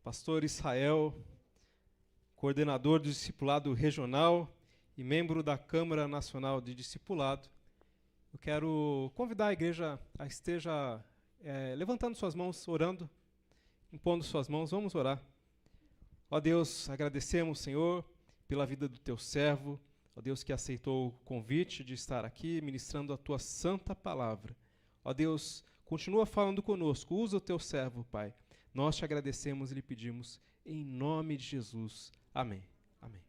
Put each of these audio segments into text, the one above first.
pastor Israel, coordenador do discipulado regional e membro da Câmara Nacional de Discipulado. Eu quero convidar a igreja a esteja levantando suas mãos, orando, impondo suas mãos. Vamos orar. Ó Deus, agradecemos, Senhor, pela vida do teu servo, ó Deus que aceitou o convite de estar aqui ministrando a tua santa palavra. Ó Deus, continua falando conosco, usa o teu servo, Pai. Nós te agradecemos e lhe pedimos em nome de Jesus. Amém. Amém.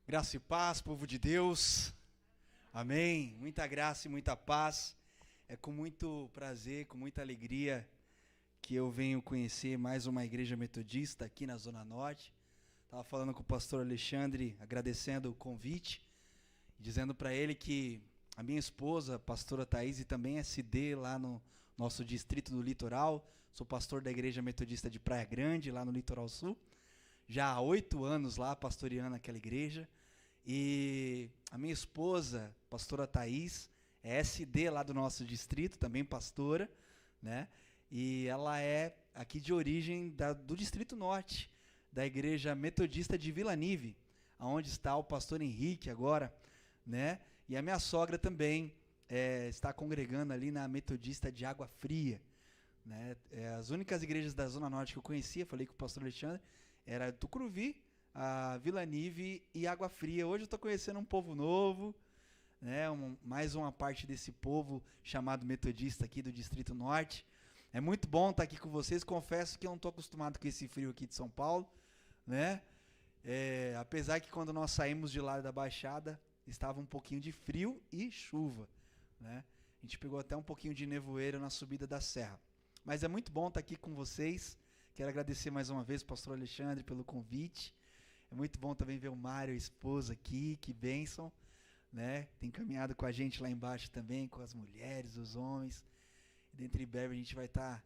Graça e paz, povo de Deus. Amém. Muita graça e muita paz. É com muito prazer, com muita alegria que eu venho conhecer mais uma igreja metodista aqui na Zona Norte. Estava falando com o pastor Alexandre, agradecendo o convite, dizendo para ele que a minha esposa, a pastora Thaís, também é SD lá no nosso distrito do Litoral. Sou pastor da igreja metodista de Praia Grande, lá no Litoral Sul. Já há 8 anos lá, pastoreando aquela igreja. E a minha esposa, pastora Thaís, é SD lá do nosso distrito, também pastora, né? E ela é aqui de origem do Distrito Norte, da igreja metodista de Vila Nive, onde está o pastor Henrique agora, né? E a minha sogra também está congregando ali na metodista de Água Fria, né? As únicas igrejas da Zona Norte que eu conhecia, falei com o pastor Alexandre, era Tucuruvi, a Vila Nive e Água Fria. Hoje eu estou conhecendo um povo novo, né? Mais uma parte desse povo chamado metodista aqui do Distrito Norte. É muito bom estar aqui com vocês. Confesso que eu não estou acostumado com esse frio aqui de São Paulo, né? Apesar que quando nós saímos de lá da Baixada, estava um pouquinho de frio e chuva, né? A gente pegou até um pouquinho de nevoeiro na subida da serra. Mas é muito bom estar aqui com vocês. Quero agradecer mais uma vez ao pastor Alexandre pelo convite. É muito bom também ver o Mário, a esposa aqui, que bênção, né? Tem caminhado com a gente lá embaixo também, com as mulheres, os homens. E dentro em breve a gente vai estar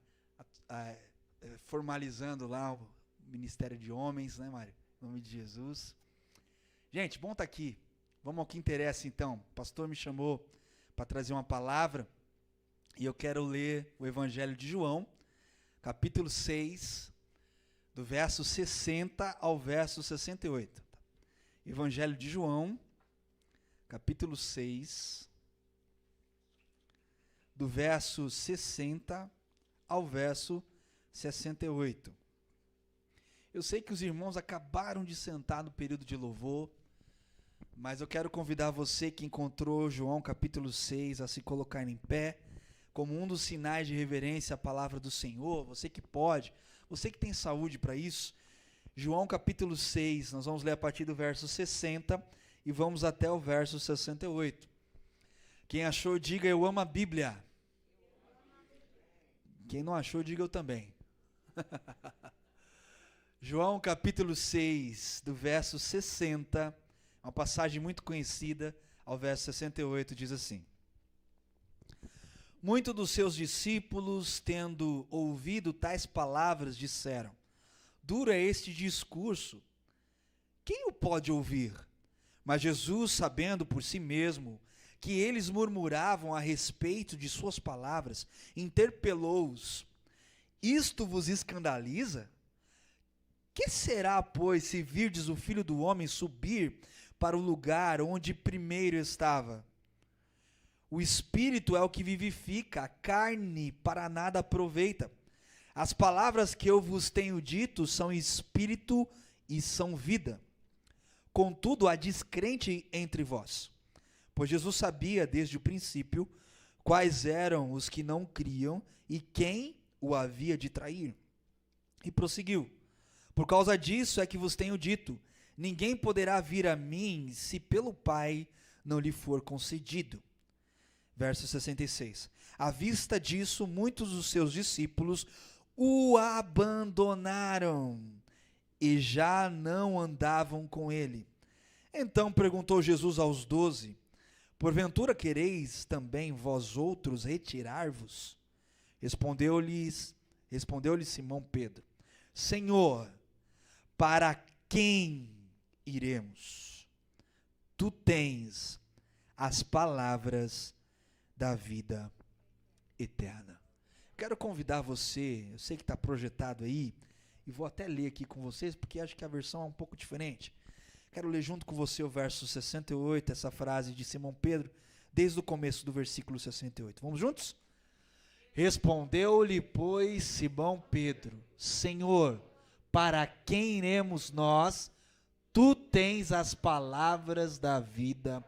formalizando lá o Ministério de Homens, né, Mário? Em nome de Jesus. Gente, bom estar aqui. Vamos ao que interessa então. O pastor me chamou para trazer uma palavra e eu quero ler o Evangelho de João, capítulo 6, do verso 60 ao verso 68. Evangelho de João, capítulo 6, do verso 60 ao verso 68. Eu sei que os irmãos acabaram de sentar no período de louvor, mas eu quero convidar você que encontrou João capítulo 6 a se colocar em pé, como um dos sinais de reverência à palavra do Senhor. Você que pode, você que tem saúde para isso. João capítulo 6, nós vamos ler a partir do verso 60 e vamos até o verso 68. Quem achou, diga eu amo a Bíblia. Quem não achou, diga eu também. João capítulo 6, do verso 60, uma passagem muito conhecida, ao verso 68, diz assim: Muitos dos seus discípulos, tendo ouvido tais palavras, disseram: Duro é este discurso, quem o pode ouvir? Mas Jesus, sabendo por si mesmo que eles murmuravam a respeito de suas palavras, interpelou-os: Isto vos escandaliza? Que será, pois, se virdes o Filho do Homem subir para o lugar onde primeiro estava? O Espírito é o que vivifica, a carne para nada aproveita. As palavras que eu vos tenho dito são Espírito e são vida. Contudo, há descrente entre vós. Pois Jesus sabia desde o princípio quais eram os que não criam e quem o havia de trair. E prosseguiu: Por causa disso é que vos tenho dito, ninguém poderá vir a mim se pelo Pai não lhe for concedido. Verso 66. À vista disso, muitos dos seus discípulos o abandonaram e já não andavam com ele. Então perguntou Jesus aos 12: porventura quereis também vós outros retirar-vos? Respondeu-lhe Simão Pedro: Senhor, para quem iremos? Tu tens as palavras da vida eterna. Quero convidar você, eu sei que está projetado aí, e vou até ler aqui com vocês, porque acho que a versão é um pouco diferente. Quero ler junto com você o verso 68, essa frase de Simão Pedro, desde o começo do versículo 68. Vamos juntos? Respondeu-lhe, pois, Simão Pedro: Senhor, para quem iremos nós? Tu tens as palavras da vida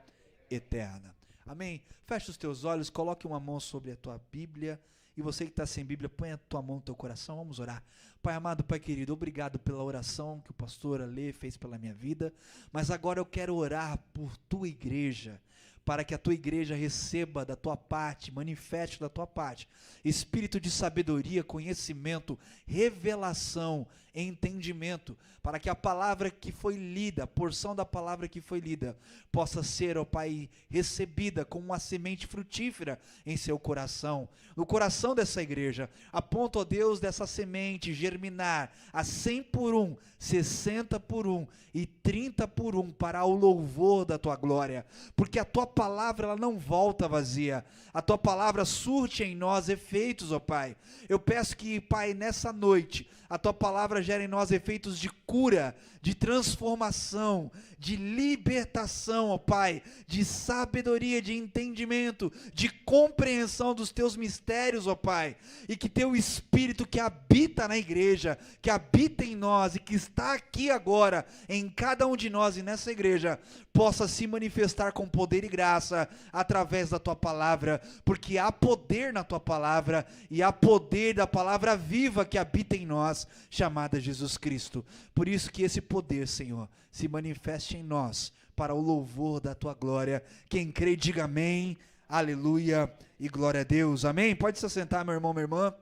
eterna. Amém? Feche os teus olhos, coloque uma mão sobre a tua Bíblia. E você que está sem Bíblia, põe a tua mão no teu coração, vamos orar. Pai amado, Pai querido, obrigado pela oração que o pastor Alê fez pela minha vida, mas agora eu quero orar por tua igreja, para que a tua igreja receba da tua parte, manifeste da tua parte, espírito de sabedoria, conhecimento, revelação, entendimento, para que a palavra que foi lida, a porção da palavra que foi lida, possa ser, ó Pai, recebida como uma semente frutífera em seu coração, no coração dessa igreja, a ponto, ó Deus, dessa semente germinar a 100 por 1, 60 por 1 e 30 por 1, para o louvor da tua glória, porque a tua palavra ela não volta vazia, a tua palavra surte em nós efeitos, ó Pai. Eu peço que, Pai, nessa noite, a tua palavra gere em nós efeitos de cura, de transformação, de libertação, ó Pai, de sabedoria, de entendimento, de compreensão dos teus mistérios, ó Pai, e que teu Espírito que habita na igreja, que habita em nós e que está aqui agora, em cada um de nós e nessa igreja, possa se manifestar com poder e graça através da tua palavra, porque há poder na tua palavra e há poder da palavra viva que habita em nós, chamada Jesus Cristo. Por isso que esse poder, Senhor, se manifeste em nós para o louvor da tua glória. Quem crê, diga amém, aleluia e glória a Deus. Amém? Pode se assentar, meu irmão, minha irmã.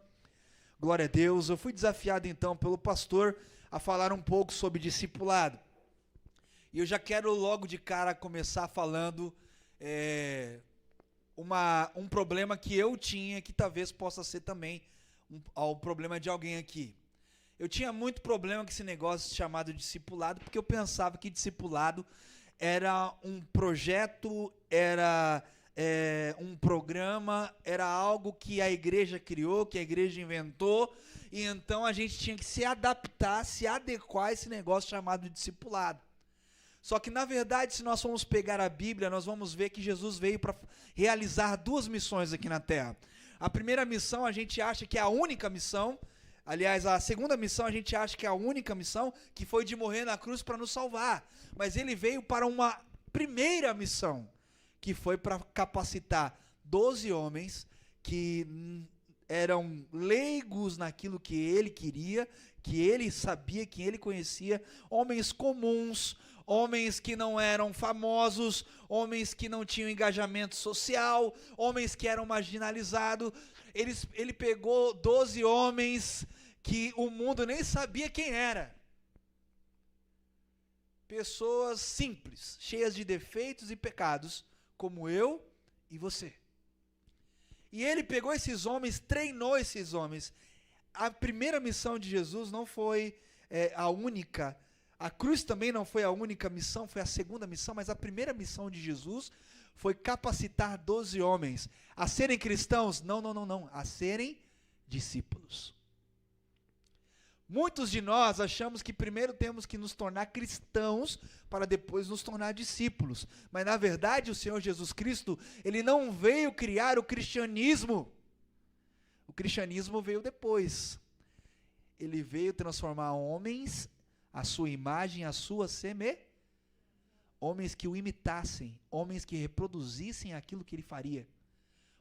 Glória a Deus. Eu fui desafiado então pelo pastor a falar um pouco sobre discipulado. E eu já quero logo de cara começar falando um problema que eu tinha, que talvez possa ser também o problema de alguém aqui. Eu tinha muito problema com esse negócio chamado discipulado, porque eu pensava que discipulado era um projeto, era um programa, era algo que a igreja criou, que a igreja inventou, e então a gente tinha que se adaptar, se adequar a esse negócio chamado discipulado. Só que, na verdade, se nós formos pegar a Bíblia, nós vamos ver que Jesus veio para realizar duas missões aqui na terra. A primeira missão a gente acha que é a única missão, aliás, a segunda missão a gente acha que é a única missão, que foi de morrer na cruz para nos salvar. Mas ele veio para uma primeira missão, que foi para capacitar 12 homens que eram leigos naquilo que ele queria, que ele sabia, que ele conhecia, homens comuns, homens que não eram famosos, homens que não tinham engajamento social, homens que eram marginalizados. Ele pegou 12 homens que o mundo nem sabia quem era. Pessoas simples, cheias de defeitos e pecados, como eu e você. E ele pegou esses homens, treinou esses homens. A primeira missão de Jesus não foi a única. A cruz também não foi a única missão, foi a segunda missão, mas a primeira missão de Jesus foi capacitar 12 homens a serem cristãos, não, a serem discípulos. Muitos de nós achamos que primeiro temos que nos tornar cristãos para depois nos tornar discípulos, mas na verdade o Senhor Jesus Cristo, ele não veio criar o cristianismo veio depois. Ele veio transformar homens a sua imagem, a sua semelhança, homens que o imitassem, homens que reproduzissem aquilo que ele faria,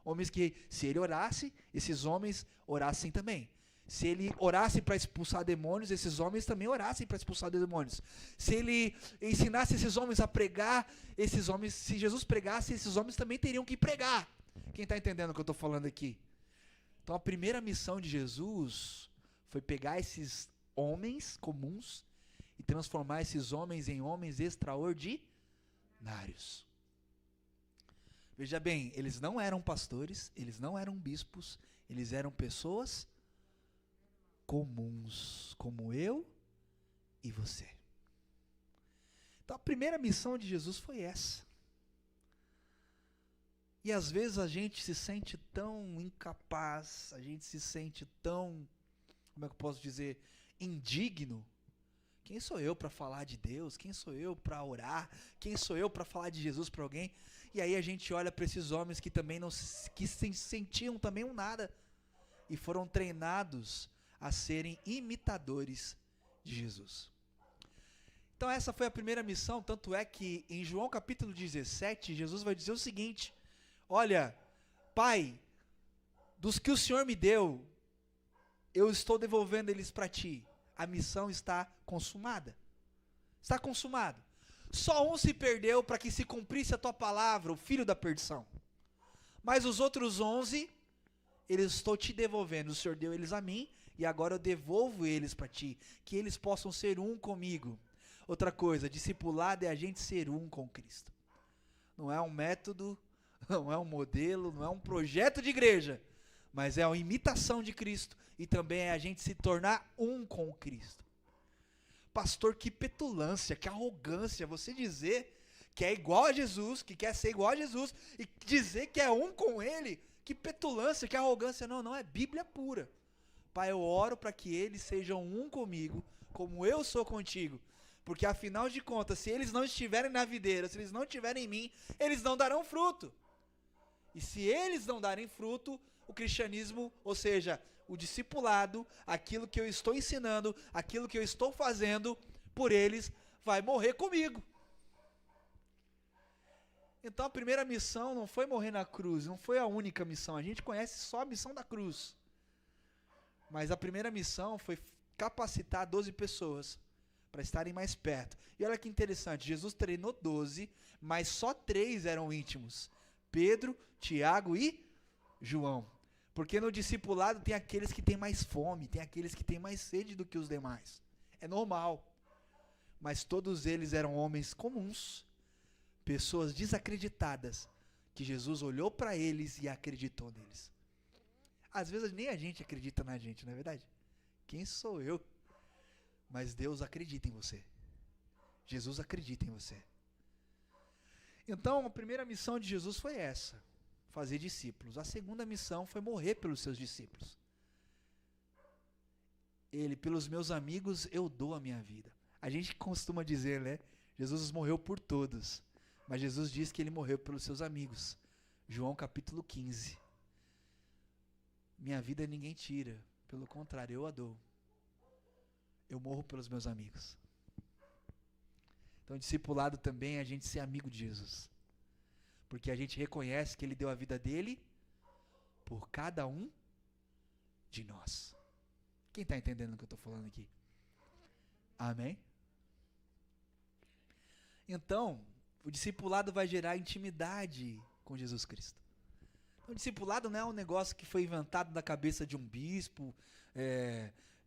homens que, se ele orasse, esses homens orassem também. Se ele orasse para expulsar demônios, esses homens também orassem para expulsar demônios. Se ele ensinasse esses homens a pregar, esses homens, se Jesus pregasse, esses homens também teriam que pregar. Quem está entendendo o que eu estou falando aqui? Então a primeira missão de Jesus foi pegar esses homens comuns e transformar esses homens em homens extraordinários. Veja bem, eles não eram pastores, eles não eram bispos, eles eram pessoas comuns, como eu e você. Então a primeira missão de Jesus foi essa. E às vezes a gente se sente tão incapaz, a gente se sente tão, como é que eu posso dizer, indigno. Quem sou eu para falar de Deus? Quem sou eu para orar? Quem sou eu para falar de Jesus para alguém? E aí a gente olha para esses homens que também que se sentiam também um nada e foram treinados a serem imitadores de Jesus. Então essa foi a primeira missão, tanto é que em João capítulo 17, Jesus vai dizer o seguinte: olha, Pai, dos que o Senhor me deu, eu estou devolvendo eles para ti. A missão está consumada. Está consumado. Só um se perdeu para que se cumprisse a tua palavra, o filho da perdição. Mas os outros 11, eles estou te devolvendo. O Senhor deu eles a mim e agora eu devolvo eles para ti, que eles possam ser um comigo. Outra coisa, discipulado é a gente ser um com Cristo. Não é um método, não é um modelo, não é um projeto de igreja, mas é uma imitação de Cristo e também é a gente se tornar um com Cristo. Pastor, que petulância, que arrogância você dizer que é igual a Jesus, que quer ser igual a Jesus e dizer que é um com Ele. Que petulância, que arrogância. Não é Bíblia pura. Pai, eu oro para que eles sejam um comigo, como eu sou contigo. Porque afinal de contas, se eles não estiverem na videira, se eles não estiverem em mim, eles não darão fruto. E se eles não darem fruto, o cristianismo, ou seja, o discipulado, aquilo que eu estou ensinando, aquilo que eu estou fazendo por eles, vai morrer comigo. Então a primeira missão não foi morrer na cruz, não foi a única missão. A gente conhece só a missão da cruz. Mas a primeira missão foi capacitar 12 pessoas para estarem mais perto. E olha que interessante, Jesus treinou 12, mas só 3 eram íntimos: Pedro, Tiago e João. Porque no discipulado tem aqueles que têm mais fome, tem aqueles que têm mais sede do que os demais. É normal. Mas todos eles eram homens comuns, pessoas desacreditadas, que Jesus olhou para eles e acreditou neles. Às vezes nem a gente acredita na gente, não é verdade? Quem sou eu? Mas Deus acredita em você. Jesus acredita em você. Então, a primeira missão de Jesus foi essa: fazer discípulos. A segunda missão foi morrer pelos seus discípulos. Ele, pelos meus amigos, eu dou a minha vida. A gente costuma dizer, né? Jesus morreu por todos. Mas Jesus diz que ele morreu pelos seus amigos. João capítulo 15. Minha vida ninguém tira. Pelo contrário, eu a dou. Eu morro pelos meus amigos. Então, discipulado também é a gente ser amigo de Jesus. Porque a gente reconhece que ele deu a vida dele por cada um de nós. Quem está entendendo o que eu estou falando aqui? Amém? Então, o discipulado vai gerar intimidade com Jesus Cristo. O discipulado não é um negócio que foi inventado da cabeça de um bispo,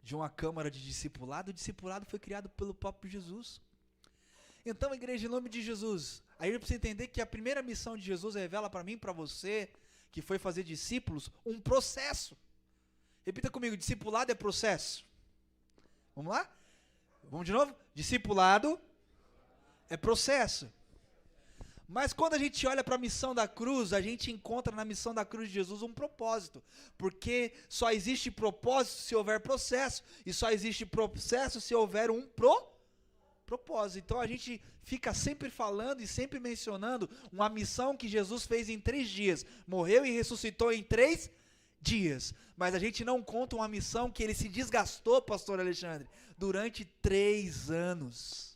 de uma câmara de discipulado. O discipulado foi criado pelo próprio Jesus. Então, igreja, em nome de Jesus, aí a gente precisa entender que a primeira missão de Jesus revela para mim e para você, que foi fazer discípulos, um processo. Repita comigo: discipulado é processo. Vamos lá? Vamos de novo? Discipulado é processo. Mas quando a gente olha para a missão da cruz, a gente encontra na missão da cruz de Jesus um propósito. Porque só existe propósito se houver processo. E só existe processo se houver um propósito. Então a gente fica sempre falando e sempre mencionando uma missão que Jesus fez em 3 dias. Morreu e ressuscitou em 3 dias. Mas a gente não conta uma missão que ele se desgastou, pastor Alexandre, durante 3 anos.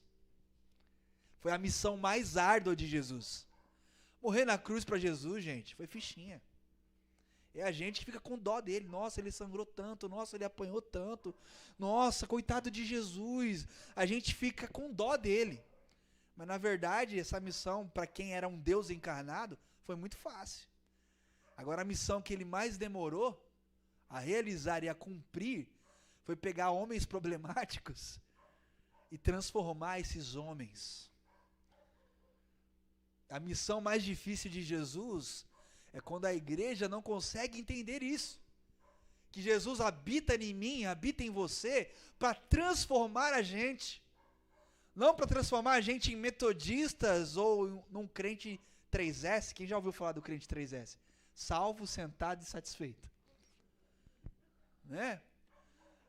Foi a missão mais árdua de Jesus. Morrer na cruz para Jesus, gente, foi fichinha. É a gente que fica com dó dele. Nossa, ele sangrou tanto. Nossa, ele apanhou tanto. Nossa, coitado de Jesus. A gente fica com dó dele. Mas na verdade, essa missão, para quem era um Deus encarnado, foi muito fácil. Agora, a missão que ele mais demorou a realizar e a cumprir foi pegar homens problemáticos e transformar esses homens. A missão mais difícil de Jesus é quando a igreja não consegue entender isso. Que Jesus habita em mim, habita em você, para transformar a gente. Não para transformar a gente em metodistas ou num crente 3S. Quem já ouviu falar do crente 3S? Salvo, sentado e satisfeito. Né?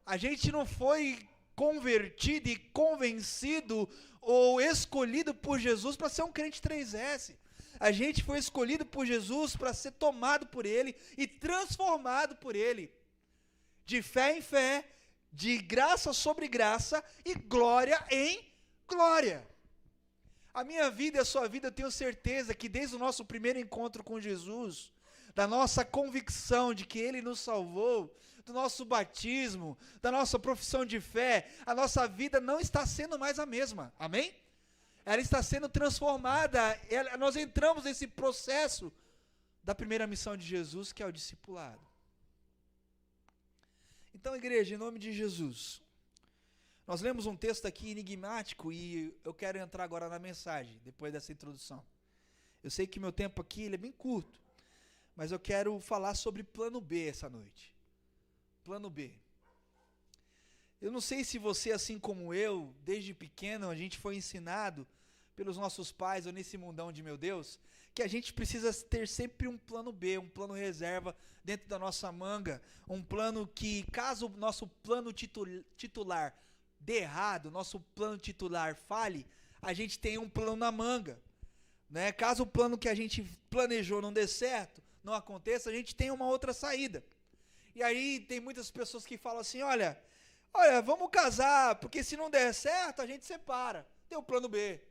A gente não foi convertido e convencido ou escolhido por Jesus para ser um crente 3S. A gente foi escolhido por Jesus para ser tomado por Ele e transformado por Ele. De fé em fé, de graça sobre graça e glória em glória. A minha vida e a sua vida, eu tenho certeza que desde o nosso primeiro encontro com Jesus, da nossa convicção de que Ele nos salvou, do nosso batismo, da nossa profissão de fé, a nossa vida não está sendo mais a mesma, amém? Ela está sendo transformada, nós entramos nesse processo da primeira missão de Jesus, que é o discipulado. Então, igreja, em nome de Jesus, nós lemos um texto aqui enigmático e eu quero entrar agora na mensagem, depois dessa introdução. Eu sei que meu tempo aqui ele é bem curto, mas eu quero falar sobre plano B essa noite. Plano B. Eu não sei se você, assim como eu, desde pequeno, a gente foi ensinado pelos nossos pais, ou nesse mundão de meu Deus, que a gente precisa ter sempre um plano B, um plano reserva dentro da nossa manga, um plano que, caso o nosso plano titular dê errado, nosso plano titular falhe, a gente tem um plano na manga, né? Caso o plano que a gente planejou não dê certo, não aconteça, a gente tem uma outra saída. E aí tem muitas pessoas que falam assim, olha, vamos casar, porque se não der certo, a gente separa, tem o plano B.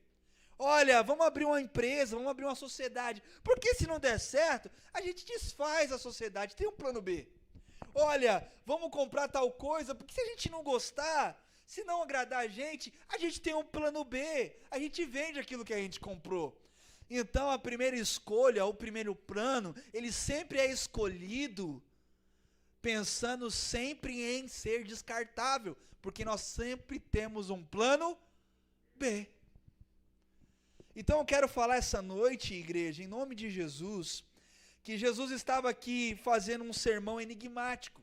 Olha, vamos abrir uma empresa, vamos abrir uma sociedade, porque se não der certo, a gente desfaz a sociedade, tem um plano B. Olha, vamos comprar tal coisa, porque se a gente não gostar, se não agradar a gente tem um plano B, a gente vende aquilo que a gente comprou. Então a primeira escolha, o primeiro plano, ele sempre é escolhido pensando sempre em ser descartável, porque nós sempre temos um plano B. Então eu quero falar essa noite, igreja, em nome de Jesus, que Jesus estava aqui fazendo um sermão enigmático,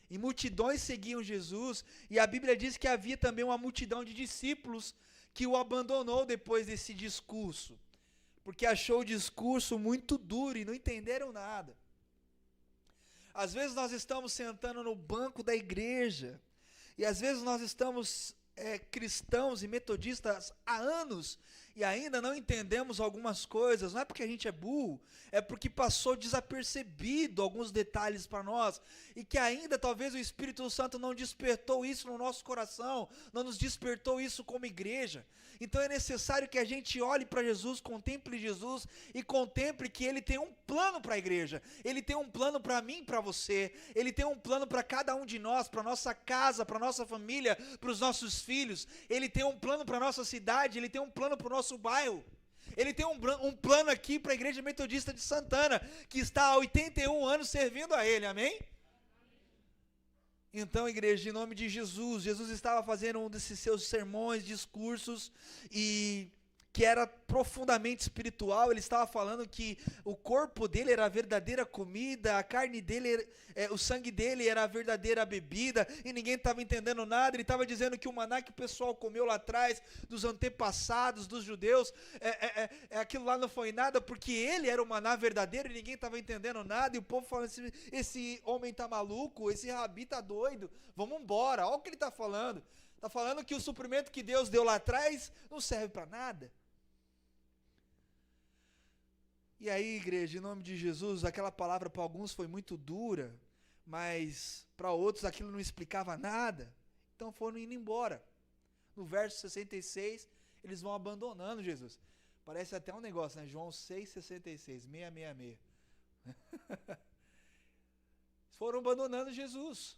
e multidões seguiam Jesus, e a Bíblia diz que havia também uma multidão de discípulos que o abandonou depois desse discurso, porque achou o discurso muito duro e não entenderam nada. Às vezes nós estamos sentando no banco da igreja, e às vezes nós estamos cristãos e metodistas há anos, e ainda não entendemos algumas coisas, não é porque a gente é burro, é porque passou desapercebido alguns detalhes para nós, e que ainda talvez o Espírito Santo não despertou isso no nosso coração, não nos despertou isso como igreja. Então é necessário que a gente olhe para Jesus, contemple Jesus e contemple que Ele tem um plano para a igreja, Ele tem um plano para mim e para você, Ele tem um plano para cada um de nós, para a nossa casa, para a nossa família, para os nossos filhos, Ele tem um plano para a nossa cidade, Ele tem um plano para o nosso bairro, Ele tem um plano aqui para a Igreja Metodista de Santana, que está há 81 anos servindo a Ele, amém? Então, igreja, em nome de Jesus, Jesus estava fazendo um desses seus sermões, discursos, e que era profundamente espiritual. Ele estava falando que o corpo dele era a verdadeira comida, a carne dele, o sangue dele era a verdadeira bebida, e ninguém estava entendendo nada. Ele estava dizendo que o maná que o pessoal comeu lá atrás, dos antepassados, dos judeus, aquilo lá não foi nada, porque ele era o maná verdadeiro e ninguém estava entendendo nada, e o povo falando assim, esse homem está maluco, esse rabi está doido, vamos embora. Olha o que ele está falando. Está falando que o suprimento que Deus deu lá atrás não serve para nada. E aí, igreja, em nome de Jesus, aquela palavra para alguns foi muito dura, mas para outros aquilo não explicava nada, então foram indo embora. No verso 66, eles vão abandonando Jesus. Parece até um negócio, né? João 6,66, 666. Foram abandonando Jesus.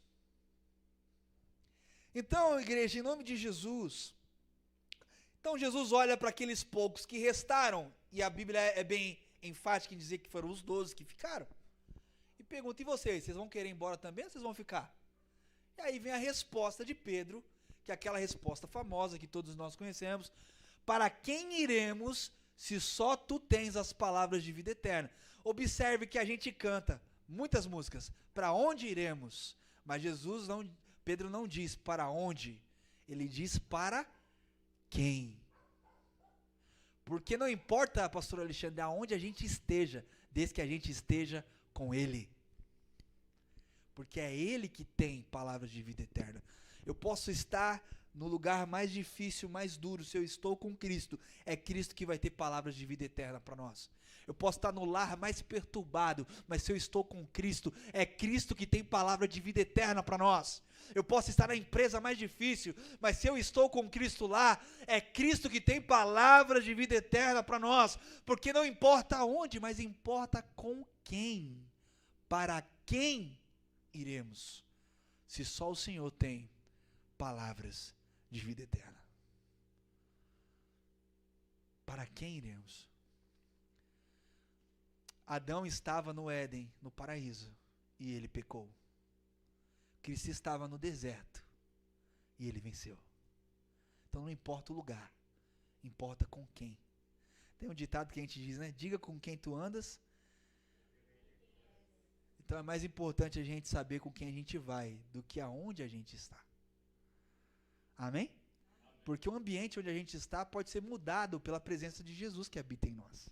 Então, igreja, em nome de Jesus, então Jesus olha para aqueles poucos que restaram, e a Bíblia é bem enfática em dizer que foram os 12 que ficaram, e pergunta, e vocês vão querer ir embora também ou vocês vão ficar? E aí vem a resposta de Pedro, que é aquela resposta famosa que todos nós conhecemos: para quem iremos se só tu tens as palavras de vida eterna? Observe que a gente canta muitas músicas, para onde iremos? Mas Pedro não diz para onde, ele diz para quem. Porque não importa, pastor Alexandre, aonde a gente esteja, desde que a gente esteja com ele. Porque é ele que tem palavras de vida eterna. Eu posso estar no lugar mais difícil, mais duro, se eu estou com Cristo, é Cristo que vai ter palavras de vida eterna para nós. Eu posso estar no lar mais perturbado, mas se eu estou com Cristo, é Cristo que tem palavra de vida eterna para nós. Eu posso estar na empresa mais difícil, mas se eu estou com Cristo lá, é Cristo que tem palavras de vida eterna para nós. Porque não importa onde, mas importa com quem, para quem iremos, se só o Senhor tem palavras de vida eterna. Para quem iremos? Adão estava no Éden, no paraíso, e ele pecou. Cristo estava no deserto, e ele venceu. Então não importa o lugar, importa com quem. Tem um ditado que a gente diz, né? Diga com quem tu andas. Então é mais importante a gente saber com quem a gente vai, do que aonde a gente está. Amém? Porque o ambiente onde a gente está pode ser mudado pela presença de Jesus que habita em nós.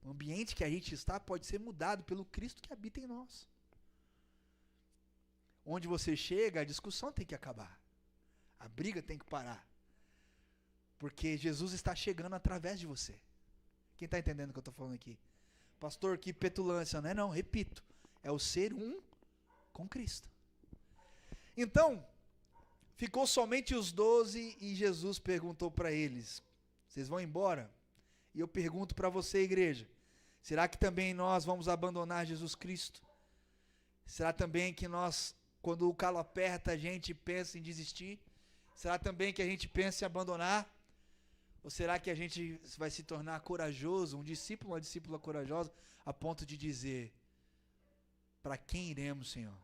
O ambiente que a gente está pode ser mudado pelo Cristo que habita em nós. Onde você chega, a discussão tem que acabar. A briga tem que parar. Porque Jesus está chegando através de você. Quem está entendendo o que eu estou falando aqui? Pastor, que petulância, não é? Não, repito. É o ser um com Cristo. Então, ficou somente os 12 e Jesus perguntou para eles: vocês vão embora? E eu pergunto para você, igreja, será que também nós vamos abandonar Jesus Cristo? Será também que nós, quando o calo aperta, a gente pensa em desistir? Será também que a gente pensa em abandonar? Ou será que a gente vai se tornar corajoso, um discípulo, uma discípula corajosa, a ponto de dizer: para quem iremos, Senhor?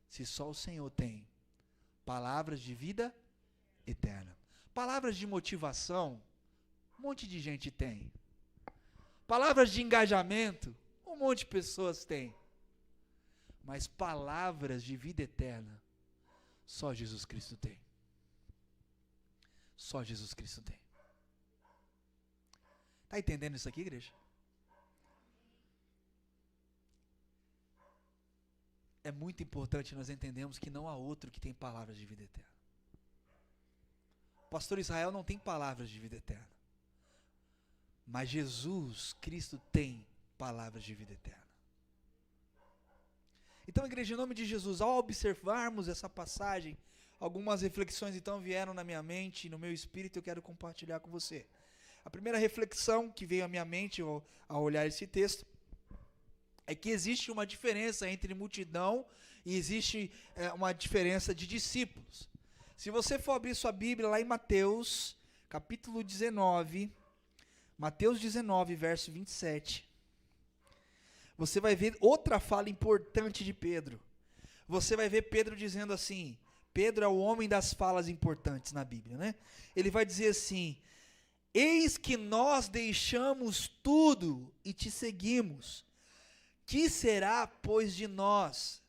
Se só o Senhor tem palavras de vida eterna. Palavras de motivação, um monte de gente tem. Palavras de engajamento, um monte de pessoas têm. Mas palavras de vida eterna, só Jesus Cristo tem. Só Jesus Cristo tem. Está entendendo isso aqui, igreja? É muito importante nós entendermos que não há outro que tem palavras de vida eterna. O pastor Israel não tem palavras de vida eterna. Mas Jesus Cristo tem palavras de vida eterna. Então, igreja, em nome de Jesus, ao observarmos essa passagem, algumas reflexões então vieram na minha mente, no meu espírito, eu quero compartilhar com você. A primeira reflexão que veio à minha mente ao olhar esse texto é que existe uma diferença entre multidão e existe uma diferença de discípulos. Se você for abrir sua Bíblia lá em Mateus, capítulo 19, Mateus 19, verso 27, você vai ver outra fala importante de Pedro. Você vai ver Pedro dizendo assim, Pedro é o homem das falas importantes na Bíblia, né? Ele vai dizer assim: eis que nós deixamos tudo e te seguimos. Que será, pois, de nós?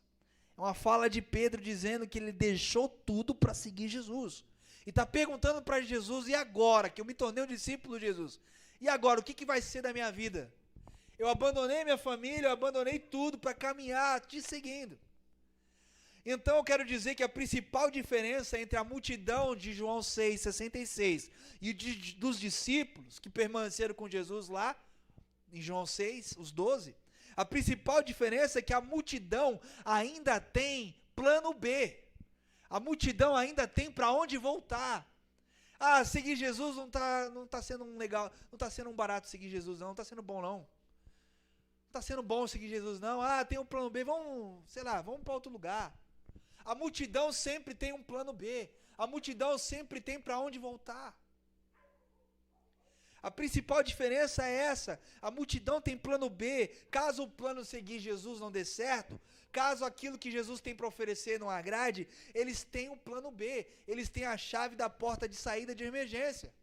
É uma fala de Pedro dizendo que ele deixou tudo para seguir Jesus. E está perguntando para Jesus: e agora que eu me tornei um discípulo de Jesus? E agora, o que vai ser da minha vida? Eu abandonei minha família, eu abandonei tudo para caminhar te seguindo. Então eu quero dizer que a principal diferença entre a multidão de João 6,66 e dos discípulos que permaneceram com Jesus lá, em João 6, os 12, a principal diferença é que a multidão ainda tem plano B. A multidão ainda tem para onde voltar. Ah, seguir Jesus não tá sendo um legal, não está sendo um barato seguir Jesus não está sendo bom não. Não está sendo bom seguir Jesus não. Ah, tem um plano B, vamos para outro lugar. A multidão sempre tem um plano B. A multidão sempre tem para onde voltar. A principal diferença é essa. A multidão tem plano B. Caso o plano seguir Jesus não dê certo, caso aquilo que Jesus tem para oferecer não agrade, eles têm um plano B. Eles têm a chave da porta de saída de emergência.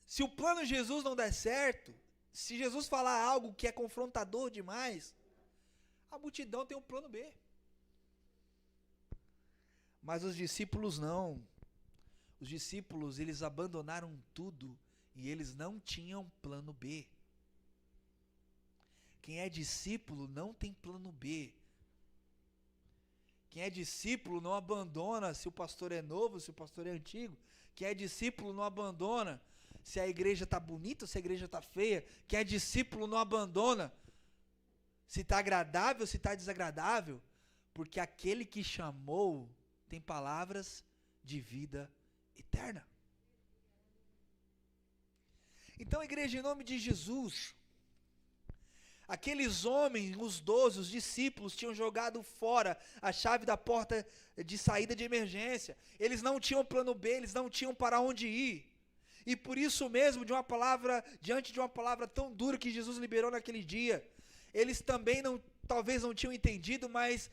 Se o plano de Jesus não der certo, se Jesus falar algo que é confrontador demais, a multidão tem um plano B. Mas os discípulos não. Os discípulos, eles abandonaram tudo e eles não tinham plano B. Quem é discípulo não tem plano B. Quem é discípulo não abandona se o pastor é novo, se o pastor é antigo. Quem é discípulo não abandona se a igreja está bonita ou se a igreja está feia. Quem é discípulo não abandona se está agradável ou se está desagradável. Porque aquele que chamou tem palavras de vida eterna. Então, igreja, em nome de Jesus, aqueles homens, os 12, os discípulos, tinham jogado fora a chave da porta de saída de emergência. Eles não tinham plano B, eles não tinham para onde ir. E por isso mesmo, diante de uma palavra tão dura que Jesus liberou naquele dia, eles também talvez não tinham entendido, mas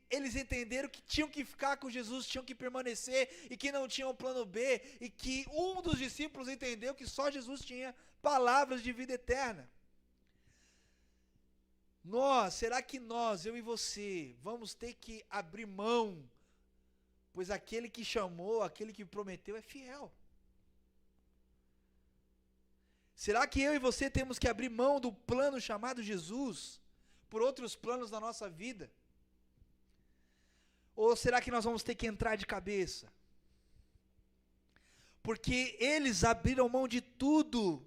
eles entenderam que tinham que ficar com Jesus, tinham que permanecer e que não tinham plano B, e que um dos discípulos entendeu que só Jesus tinha palavras de vida eterna. Será que nós, eu e você, vamos ter que abrir mão? Pois aquele que chamou, aquele que prometeu é fiel. Será que eu e você temos que abrir mão do plano chamado Jesus por outros planos da nossa vida? Ou será que nós vamos ter que entrar de cabeça? Porque eles abriram mão de tudo,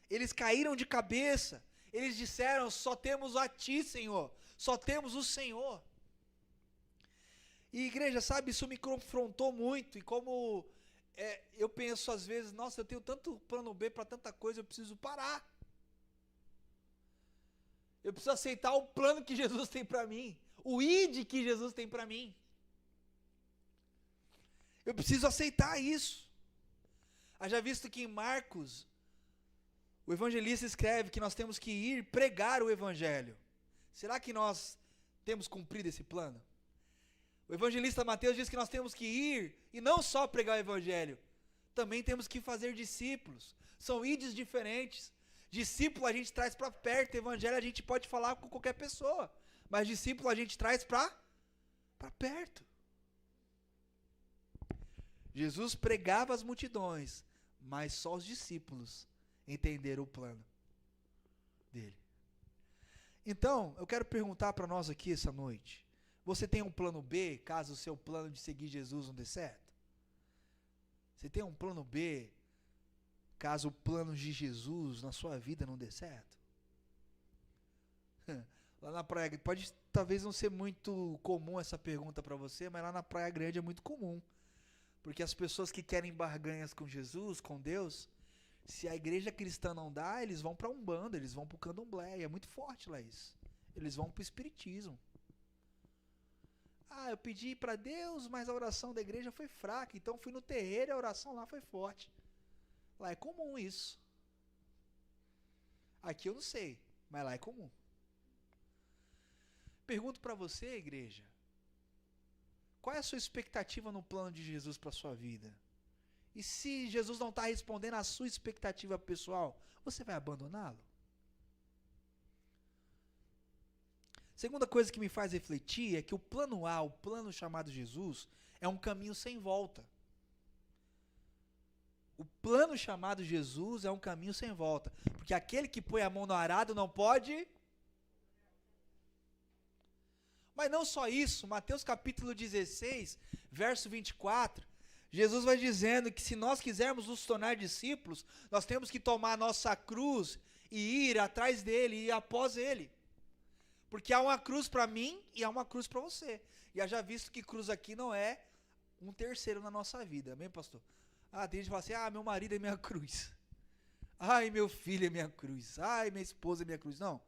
eles caíram de cabeça, eles disseram: só temos a Ti, Senhor, só temos o Senhor. E igreja, sabe, isso me confrontou muito, e como eu penso às vezes, nossa, eu tenho tanto plano B para tanta coisa, eu preciso parar. Eu preciso aceitar o plano que Jesus tem para mim, o ID que Jesus tem para mim. Eu preciso aceitar isso. Haja visto que em Marcos, o evangelista escreve que nós temos que ir pregar o evangelho. Será que nós temos cumprido esse plano? O evangelista Mateus diz que nós temos que ir e não só pregar o evangelho, também temos que fazer discípulos. São ídios diferentes. Discípulo a gente traz para perto, evangelho a gente pode falar com qualquer pessoa, mas discípulo a gente traz para perto. Jesus pregava às multidões, mas só os discípulos entenderam o plano dele. Então, eu quero perguntar para nós aqui essa noite: você tem um plano B, caso o seu plano de seguir Jesus não dê certo? Você tem um plano B, caso o plano de Jesus na sua vida não dê certo? Lá na Praia, pode talvez não ser muito comum essa pergunta para você, mas lá na Praia Grande é muito comum. Porque as pessoas que querem barganhas com Jesus, com Deus, se a igreja cristã não dá, eles vão para Umbanda, eles vão para o Candomblé, é muito forte lá isso. Eles vão para o Espiritismo. Eu pedi para Deus, mas a oração da igreja foi fraca, então fui no terreiro e a oração lá foi forte. Lá é comum isso. Aqui eu não sei, mas lá é comum. Pergunto para você, igreja, qual é a sua expectativa no plano de Jesus para a sua vida? E se Jesus não está respondendo à sua expectativa pessoal, você vai abandoná-lo? Segunda coisa que me faz refletir é que o plano A, o plano chamado Jesus, é um caminho sem volta. O plano chamado Jesus é um caminho sem volta. Porque aquele que põe a mão no arado não pode. Mas não só isso, Mateus capítulo 16, verso 24, Jesus vai dizendo que se nós quisermos nos tornar discípulos, nós temos que tomar a nossa cruz e ir atrás dele, ir após ele. Porque há uma cruz para mim e há uma cruz para você. E já visto que cruz aqui não é um terceiro na nossa vida, amém, pastor? Tem gente que fala assim: meu marido é minha cruz. Meu filho é minha cruz. Minha esposa é minha cruz. Não.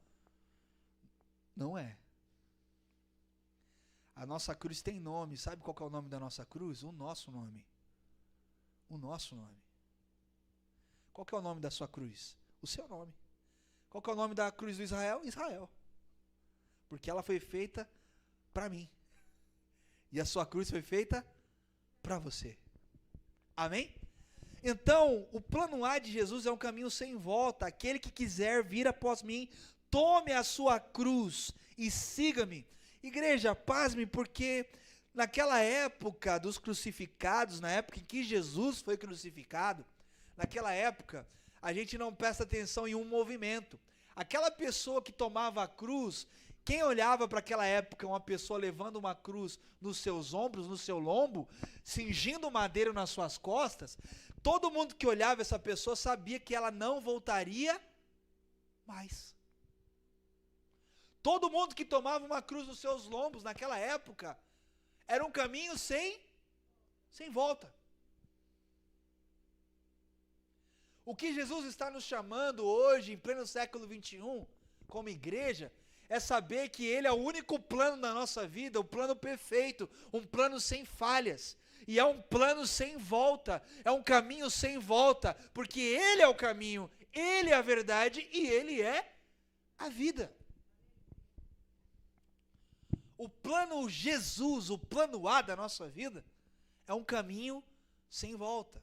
Não é. A nossa cruz tem nome. Sabe qual que é o nome da nossa cruz? O nosso nome. O nosso nome. Qual que é o nome da sua cruz? O seu nome. Qual que é o nome da cruz do Israel? Israel. Porque ela foi feita para mim. E a sua cruz foi feita para você. Amém? Então, o plano A de Jesus é um caminho sem volta. Aquele que quiser vir após mim, tome a sua cruz e siga-me. Igreja, pasme, porque naquela época dos crucificados, na época em que Jesus foi crucificado, naquela época, a gente não presta atenção em um movimento. Aquela pessoa que tomava a cruz, quem olhava para aquela época, uma pessoa levando uma cruz nos seus ombros, no seu lombo, cingindo madeiro nas suas costas, todo mundo que olhava essa pessoa sabia que ela não voltaria mais. Todo mundo que tomava uma cruz nos seus lombos naquela época, era um caminho sem volta. O que Jesus está nos chamando hoje, em pleno século 21, como igreja, é saber que Ele é o único plano da nossa vida, o plano perfeito, um plano sem falhas. E é um plano sem volta, é um caminho sem volta, porque Ele é o caminho, Ele é a verdade e Ele é a vida. O plano Jesus, o plano A da nossa vida, é um caminho sem volta.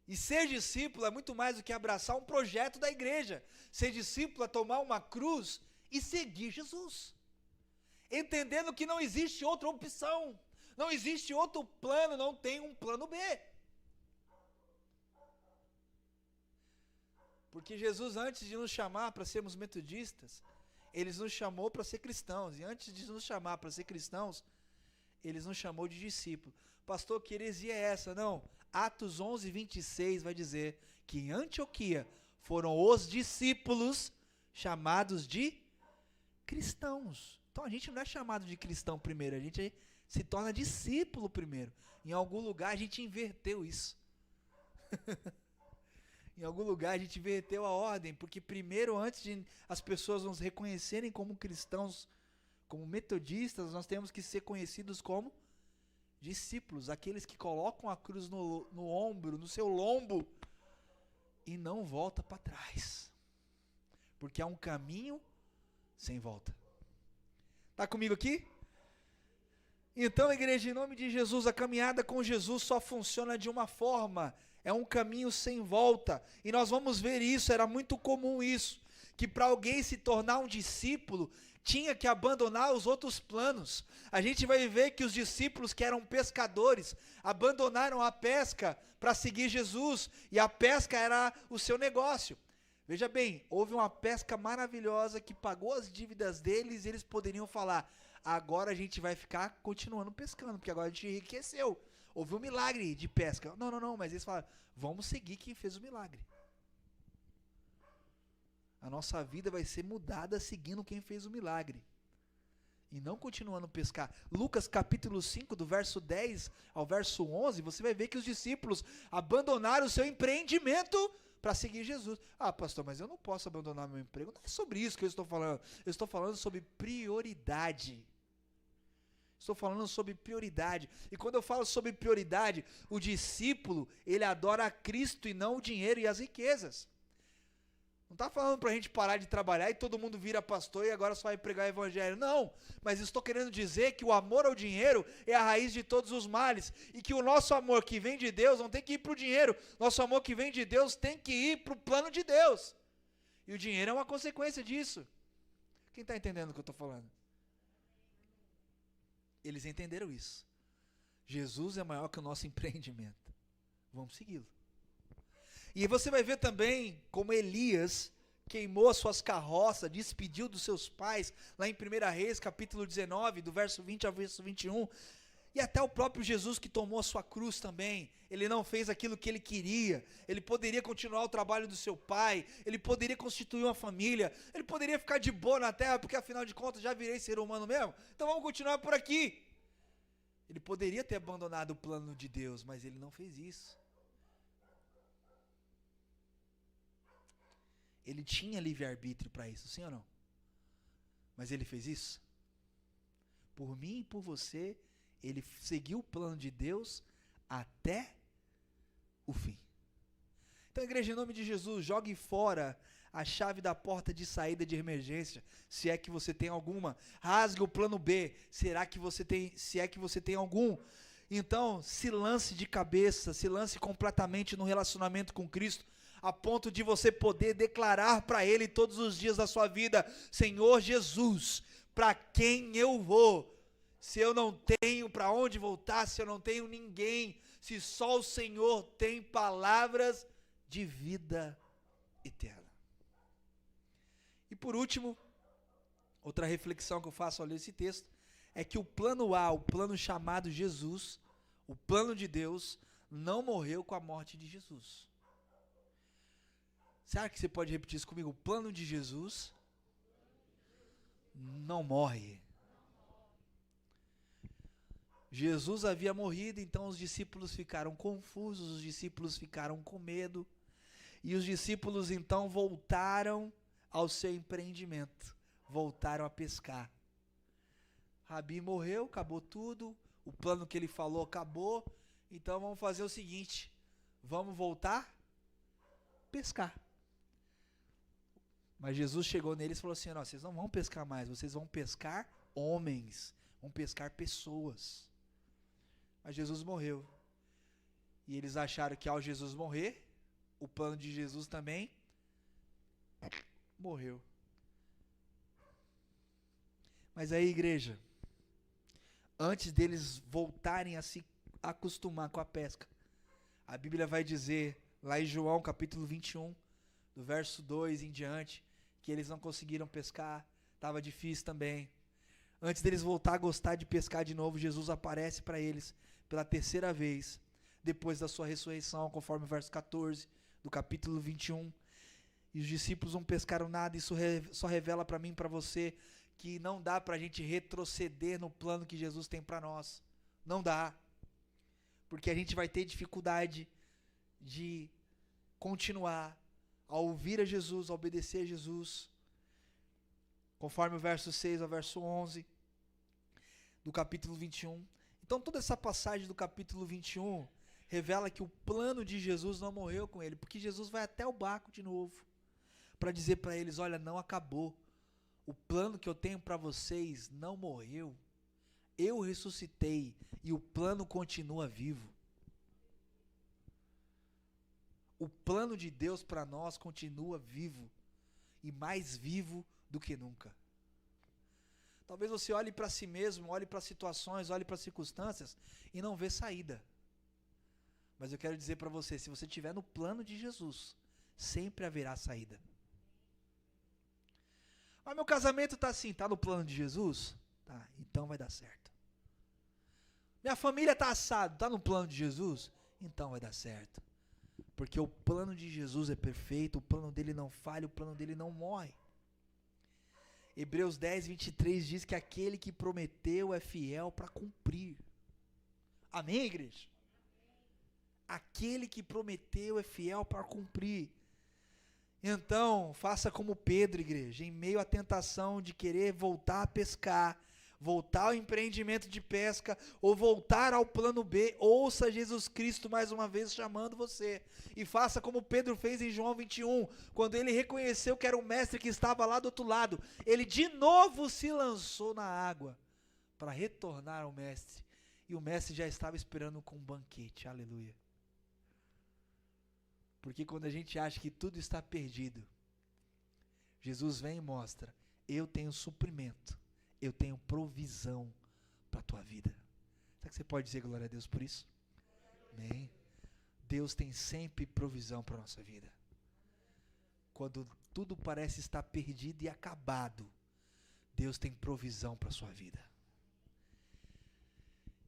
E ser discípulo é muito mais do que abraçar um projeto da igreja. Ser discípulo é tomar uma cruz e seguir Jesus. Entendendo que não existe outra opção, não existe outro plano, não tem um plano B. Porque Jesus, antes de nos chamar para sermos metodistas, Ele nos chamou para ser cristãos. E antes de nos chamar para ser cristãos, Ele nos chamou de discípulo. Pastor, que heresia é essa? Não. Atos 11, 26 vai dizer que em Antioquia foram os discípulos chamados de cristãos. Então a gente não é chamado de cristão primeiro, a gente se torna discípulo primeiro. Em algum lugar a gente inverteu isso. Em algum lugar a gente inverteu a ordem, porque primeiro, antes de as pessoas nos reconhecerem como cristãos, como metodistas, nós temos que ser conhecidos como discípulos, aqueles que colocam a cruz no ombro, no seu lombo, e não volta para trás, porque é um caminho sem volta. Está comigo aqui? Então, igreja, em nome de Jesus, a caminhada com Jesus só funciona de uma forma, é um caminho sem volta, e nós vamos ver isso, era muito comum isso, que para alguém se tornar um discípulo, tinha que abandonar os outros planos. A gente vai ver que os discípulos que eram pescadores, abandonaram a pesca para seguir Jesus, e a pesca era o seu negócio. Veja bem, houve uma pesca maravilhosa que pagou as dívidas deles, e eles poderiam falar, agora a gente vai ficar continuando pescando, porque agora a gente enriqueceu. Houve um milagre de pesca. Não, mas eles falaram, vamos seguir quem fez o milagre. A nossa vida vai ser mudada seguindo quem fez o milagre. E não continuando a pescar. Lucas capítulo 5, do verso 10 ao verso 11, você vai ver que os discípulos abandonaram o seu empreendimento para seguir Jesus. Ah, pastor, mas eu não posso abandonar meu emprego. Não é sobre isso que eu estou falando. Eu estou falando sobre prioridade. Estou falando sobre prioridade. E quando eu falo sobre prioridade, o discípulo, ele adora a Cristo e não o dinheiro e as riquezas. Não está falando para a gente parar de trabalhar e todo mundo vira pastor e agora só vai pregar o evangelho. Não, mas estou querendo dizer que o amor ao dinheiro é a raiz de todos os males. E que o nosso amor que vem de Deus não tem que ir para o dinheiro. Nosso amor que vem de Deus tem que ir para o plano de Deus. E o dinheiro é uma consequência disso. Quem está entendendo o que eu estou falando? Eles entenderam isso. Jesus é maior que o nosso empreendimento. Vamos segui-lo. E você vai ver também como Elias queimou as suas carroças, despediu dos seus pais, lá em 1 Reis, capítulo 19, do verso 20 ao verso 21. E até o próprio Jesus que tomou a sua cruz também, ele não fez aquilo que ele queria. Ele poderia continuar o trabalho do seu pai, ele poderia constituir uma família, ele poderia ficar de boa na terra, porque afinal de contas já virei ser humano mesmo, então vamos continuar por aqui. Ele poderia ter abandonado o plano de Deus, mas ele não fez isso. Ele tinha livre-arbítrio para isso, sim ou não? Mas ele fez isso? por mim e por você, ele seguiu o plano de Deus até o fim. Então, igreja, em nome de Jesus, jogue fora a chave da porta de saída de emergência, se é que você tem alguma. Rasgue o plano B, se é que você tem algum. Então, se lance de cabeça, se lance completamente no relacionamento com Cristo, a ponto de você poder declarar para Ele todos os dias da sua vida: Senhor Jesus, para quem eu vou? Se eu não tenho para onde voltar, se eu não tenho ninguém, se só o Senhor tem palavras de vida eterna. E por último, outra reflexão que eu faço ao ler esse texto, é que o plano A, o plano chamado Jesus, o plano de Deus, não morreu com a morte de Jesus. Será que você pode repetir isso comigo? O plano de Jesus não morre. Jesus havia morrido, então os discípulos ficaram confusos, os discípulos ficaram com medo, e os discípulos então voltaram ao seu empreendimento, voltaram a pescar. Rabi morreu, acabou tudo, o plano que ele falou acabou, então vamos fazer o seguinte, vamos voltar a pescar. Mas Jesus chegou neles e falou assim: não, vocês não vão pescar mais, vocês vão pescar homens, vão pescar pessoas. Mas Jesus morreu. E eles acharam que ao Jesus morrer, o plano de Jesus também morreu. Mas aí, igreja, antes deles voltarem a se acostumar com a pesca, a Bíblia vai dizer, lá em João capítulo 21, do verso 2 em diante, que eles não conseguiram pescar, estava difícil também. Antes deles voltar a gostar de pescar de novo, Jesus aparece para eles pela terceira vez, depois da sua ressurreição, conforme o verso 14 do capítulo 21. E os discípulos não pescaram nada. Isso só revela para mim e para você que não dá para a gente retroceder no plano que Jesus tem para nós. Não dá. Porque a gente vai ter dificuldade de continuar a ouvir a Jesus, a obedecer a Jesus. Conforme o verso 6 ao verso 11 do capítulo 21. Então toda essa passagem do capítulo 21 revela que o plano de Jesus não morreu com ele, porque Jesus vai até o barco de novo para dizer para eles: olha, não acabou, o plano que eu tenho para vocês não morreu, eu ressuscitei e o plano continua vivo. O plano de Deus para nós continua vivo e mais vivo do que nunca. Talvez você olhe para si mesmo, olhe para situações, olhe para circunstâncias e não vê saída. Mas eu quero dizer para você, se você estiver no plano de Jesus, sempre haverá saída. Mas meu casamento está assim, está no plano de Jesus? Tá, então vai dar certo. Minha família está assado, está no plano de Jesus? Então vai dar certo. Porque o plano de Jesus é perfeito, o plano dele não falha, o plano dele não morre. Hebreus 10, 23 diz que aquele que prometeu é fiel para cumprir. Amém, igreja? Aquele que prometeu é fiel para cumprir. Então, faça como Pedro, igreja, em meio à tentação de querer voltar a pescar, voltar ao empreendimento de pesca, ou voltar ao plano B, ouça Jesus Cristo mais uma vez chamando você, e faça como Pedro fez em João 21, quando ele reconheceu que era o mestre que estava lá do outro lado, ele de novo se lançou na água, para retornar ao mestre, e o mestre já estava esperando com um banquete, aleluia. Porque quando a gente acha que tudo está perdido, Jesus vem e mostra: eu tenho suprimento, eu tenho provisão para a tua vida. Será que você pode dizer glória a Deus por isso? Amém. Deus tem sempre provisão para a nossa vida. Quando tudo parece estar perdido e acabado, Deus tem provisão para a sua vida.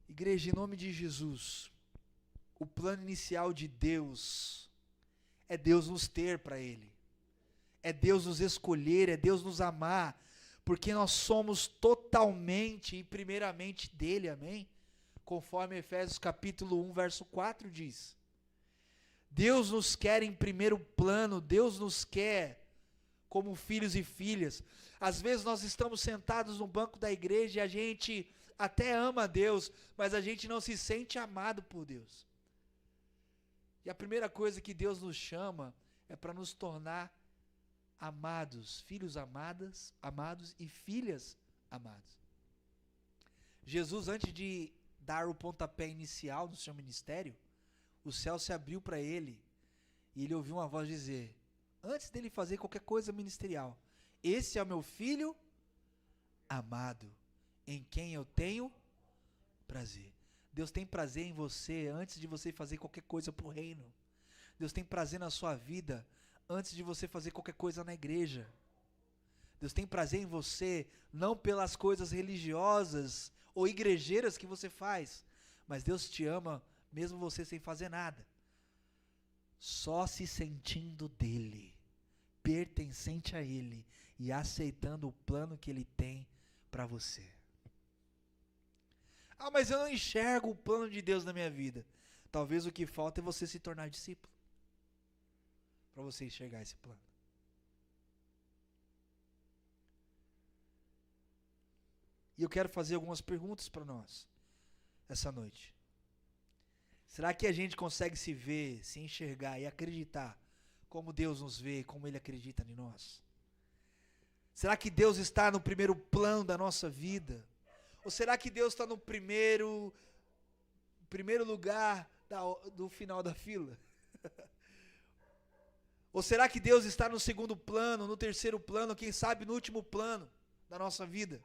Igreja, em nome de Jesus, o plano inicial de Deus é Deus nos ter para Ele. É Deus nos escolher, é Deus nos amar, porque nós somos totalmente e primeiramente dele, amém? Conforme Efésios capítulo 1, verso 4 diz. Deus nos quer em primeiro plano, Deus nos quer como filhos e filhas. Às vezes nós estamos sentados no banco da igreja e a gente até ama a Deus, mas a gente não se sente amado por Deus. E a primeira coisa que Deus nos chama é para nos tornar amados, filhos amados e filhas amadas. Jesus, antes de dar o pontapé inicial no seu ministério, o céu se abriu para ele e ele ouviu uma voz dizer, antes dele fazer qualquer coisa ministerial, esse é o meu filho amado, em quem eu tenho prazer. Deus tem prazer em você antes de você fazer qualquer coisa para o reino. Deus tem prazer na sua vida antes de você fazer qualquer coisa na igreja. Deus tem prazer em você não pelas coisas religiosas ou igrejeiras que você faz, mas Deus te ama mesmo você sem fazer nada. Só se sentindo dele, pertencente a ele e aceitando o plano que ele tem para você. Ah, mas eu não enxergo o plano de Deus na minha vida. Talvez o que falta é você se tornar discípulo, para você enxergar esse plano. E eu quero fazer algumas perguntas para nós essa noite. Será que a gente consegue se ver, se enxergar e acreditar como Deus nos vê, como Ele acredita em nós? Será que Deus está no primeiro plano da nossa vida? Ou será que Deus está no primeiro lugar do final da fila? Ou será que Deus está no segundo plano, no terceiro plano, quem sabe no último plano da nossa vida?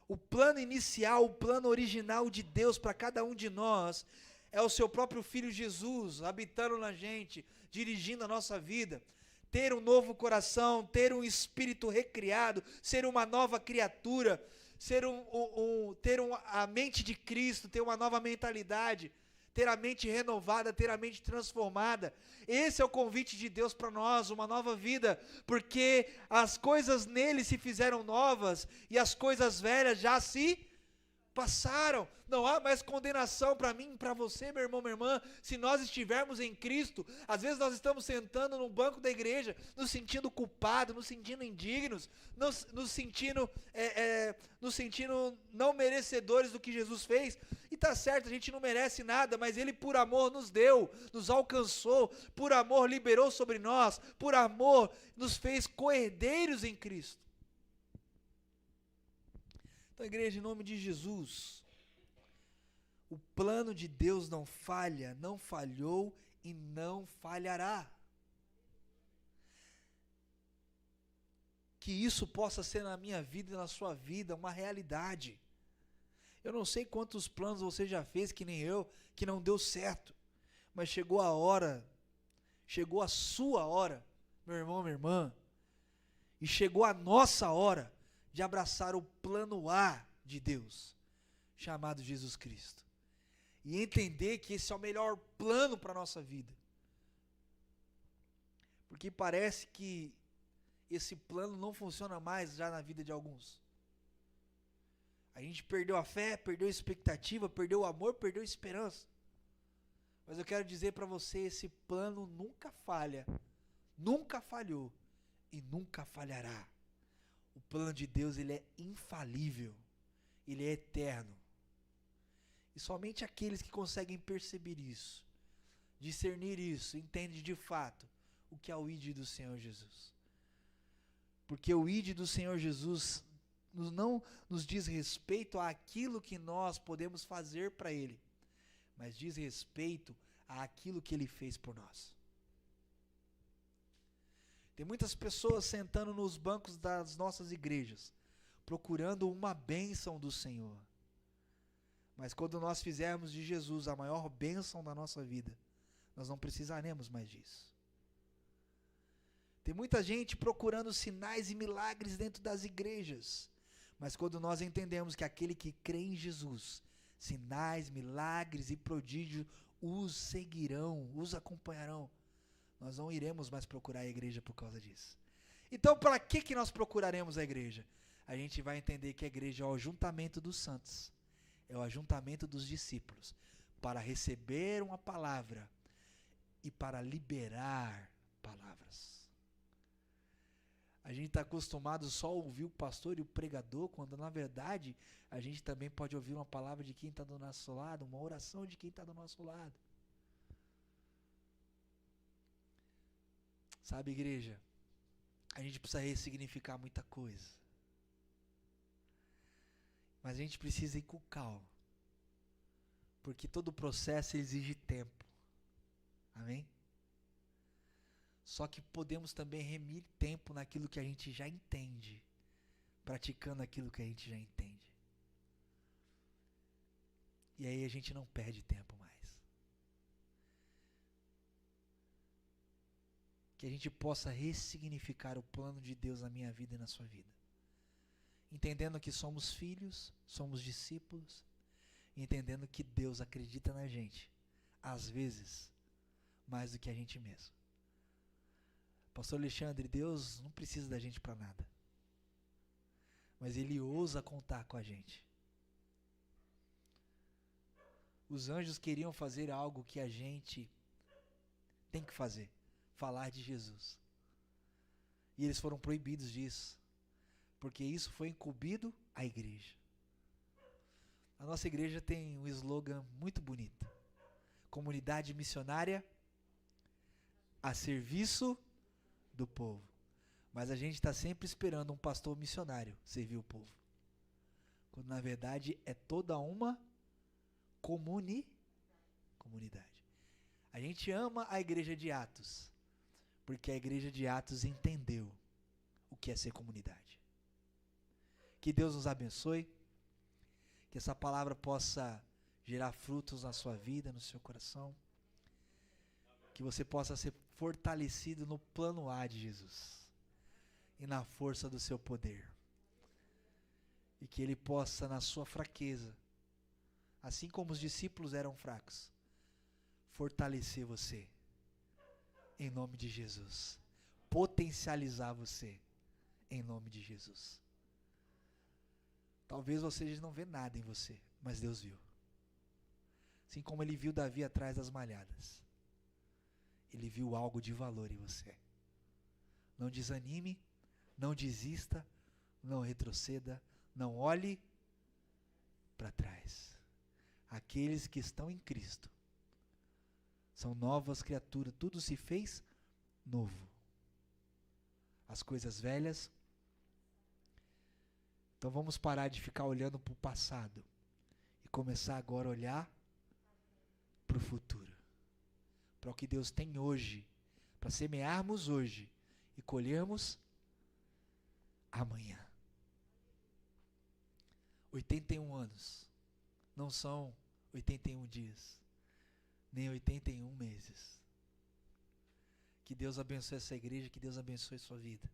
O plano inicial, o plano original de Deus para cada um de nós é o seu próprio Filho Jesus, habitando na gente, dirigindo a nossa vida. Ter um novo coração, ter um espírito recriado, ser uma nova criatura, ter a mente de Cristo, ter uma nova mentalidade, ter a mente renovada, ter a mente transformada. Esse é o convite de Deus para nós, uma nova vida, porque as coisas nele se fizeram novas e as coisas velhas já se passaram. Não há mais condenação para mim, para você, meu irmão, minha irmã, se nós estivermos em Cristo. Às vezes nós estamos sentando no banco da igreja, nos sentindo culpados, nos sentindo indignos, nos sentindo não merecedores do que Jesus fez. E está certo, a gente não merece nada, mas Ele por amor nos deu, nos alcançou, por amor liberou sobre nós, por amor nos fez co-herdeiros em Cristo. Então, igreja, em nome de Jesus, o plano de Deus não falha, não falhou e não falhará. Que isso possa ser na minha vida e na sua vida uma realidade. Eu não sei quantos planos você já fez, que nem eu, que não deu certo, mas chegou a hora, chegou a sua hora, meu irmão, minha irmã, e chegou a nossa hora de abraçar o plano A de Deus, chamado Jesus Cristo. E entender que esse é o melhor plano para a nossa vida. Porque parece que esse plano não funciona mais já na vida de alguns. A gente perdeu a fé, perdeu a expectativa, perdeu o amor, perdeu a esperança. Mas eu quero dizer para você, esse plano nunca falha, nunca falhou e nunca falhará. O plano de Deus, ele é infalível, ele é eterno. E somente aqueles que conseguem perceber isso, discernir isso, entendem de fato o que é o ID do Senhor Jesus. Porque o ID do Senhor Jesus não nos diz respeito àquilo que nós podemos fazer para Ele, mas diz respeito àquilo que Ele fez por nós. Tem muitas pessoas sentando nos bancos das nossas igrejas, procurando uma bênção do Senhor. Mas quando nós fizermos de Jesus a maior bênção da nossa vida, nós não precisaremos mais disso. Tem muita gente procurando sinais e milagres dentro das igrejas, mas quando nós entendemos que aquele que crê em Jesus, sinais, milagres e prodígios os seguirão, os acompanharão, nós não iremos mais procurar a igreja por causa disso. Então, para que nós procuraremos a igreja? A gente vai entender que a igreja é o ajuntamento dos santos, é o ajuntamento dos discípulos, para receber uma palavra e para liberar palavras. A gente está acostumado só a ouvir o pastor e o pregador, quando na verdade a gente também pode ouvir uma palavra de quem está do nosso lado, uma oração de quem está do nosso lado. Sabe, igreja, a gente precisa ressignificar muita coisa. Mas a gente precisa ir com calma. Porque todo processo exige tempo. Amém? Só que podemos também remir tempo naquilo que a gente já entende, praticando aquilo que a gente já entende. E aí a gente não perde tempo mais. Que a gente possa ressignificar o plano de Deus na minha vida e na sua vida. Entendendo que somos filhos, somos discípulos, entendendo que Deus acredita na gente, às vezes, mais do que a gente mesmo. Pastor Alexandre, Deus não precisa da gente para nada, mas Ele ousa contar com a gente. Os anjos queriam fazer algo que a gente tem que fazer, falar de Jesus. E eles foram proibidos disso, porque isso foi incumbido à igreja. A nossa igreja tem um slogan muito bonito: comunidade missionária a serviço do povo. Mas a gente está sempre esperando um pastor missionário servir o povo, quando na verdade é toda uma comunidade. A gente ama a igreja de Atos, porque a igreja de Atos entendeu o que é ser comunidade. Que Deus nos abençoe, que essa palavra possa gerar frutos na sua vida, no seu coração, que você possa ser fortalecido no plano A de Jesus e na força do seu poder, e que Ele possa, na sua fraqueza, assim como os discípulos eram fracos, fortalecer você, em nome de Jesus, potencializar você, em nome de Jesus. Talvez você não vê nada em você, mas Deus viu. Assim como Ele viu Davi atrás das malhadas, Ele viu algo de valor em você. Não desanime, não desista, não retroceda, não olhe para trás. Aqueles que estão em Cristo são novas criaturas, tudo se fez novo. As coisas velhas. Então vamos parar de ficar olhando para o passado e começar agora a olhar para o futuro, para o que Deus tem hoje, para semearmos hoje e colhermos amanhã. 81 anos não são 81 dias, nem 81 meses. Que Deus abençoe essa igreja, que Deus abençoe sua vida.